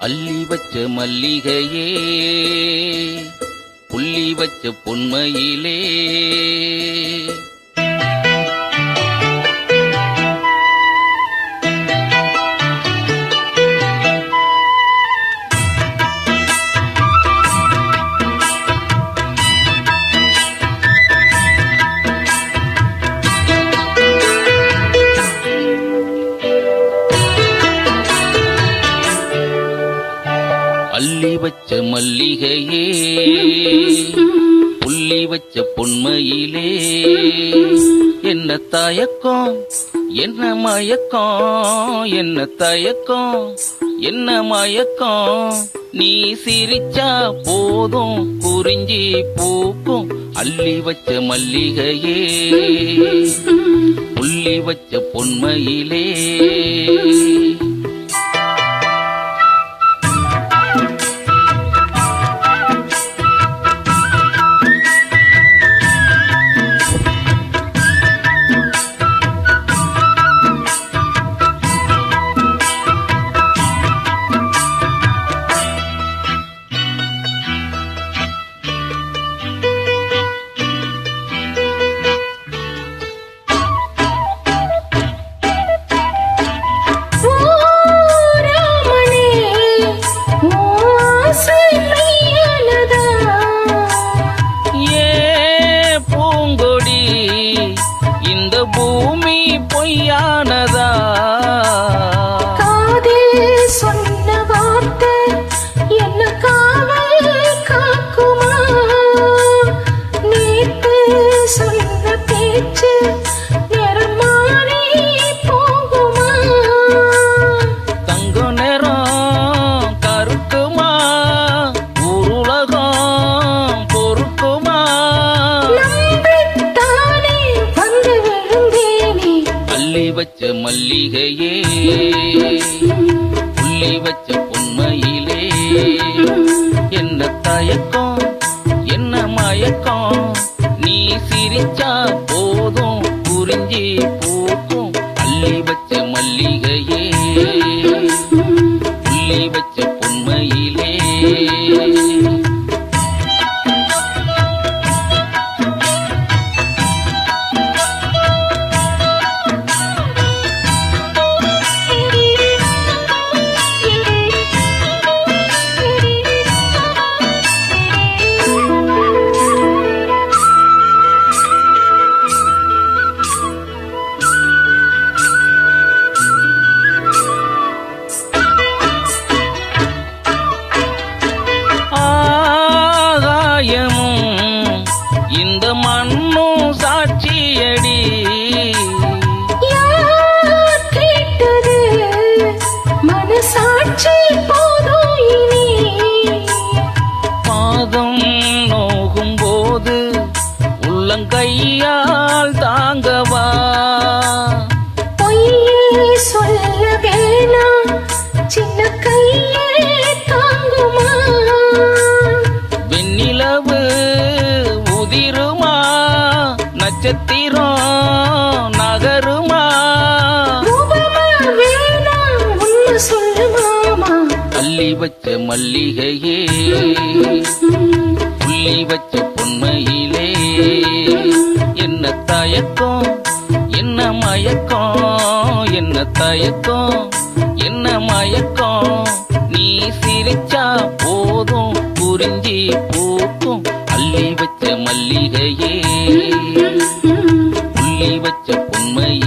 அள்ளி வச்ச மல்லிகையே புள்ளி வச்ச பொன்மையிலே அள்ளி வச்ச மல்லிகையே புள்ளி வச்ச பொன்மையிலே என்ன தயக்கம் என்ன மயக்கம் என்ன தயக்கம் என்ன மயக்கம் நீ சிரிச்சா போதும் குறிஞ்சி பூக்கும் அள்ளி வச்ச மல்லிகையே புள்ளி வச்ச பொன்மையிலே பூமி பொய்யானதா காதில் சொன்ன வார்த்தை என்ன காவல் காக்குமா நேத்து சொன்ன பேச்சு நேரம் மாறி போகுமா தங்க நேரம் கருக்குமா உருளகம் பொறுக்குமா அள்ளி வச்ச மல்லிகையே புள்ளி வச்ச பொன்மையிலே என்ன தயக்கம் என்ன மயக்கம் நீ சிரிச்சா போதும் குறிஞ்சி பூக்கும் அள்ளி வச்ச மல்லிகையே புள்ளி வச்ச பொன்மையிலே இந்த மண்ணும் சாட்சியடி கேட்டது மனசாட்சி போதும் இனி பாதம் நோகும் போது உள்ளங்கையால் தாங்கவா பொய்யே சொல்ல வேணாம் சின்ன கையே தாங்குமா வெண்ணிலவு உதிருமா நட்சத்திரம் நகருமா அள்ளி வச்ச மல்லிகையே புள்ளி வச்ச பொன்மையிலே என்ன தயக்கம் என்ன மயக்கம் என்ன தயக்கம் என்ன மயக்கம் நீ சிரிச்சா போதும் குறிஞ்சி பூக்கும் அள்ளி வச்ச மல்லிகையே புள்ளி வச்ச பொன்மையிலே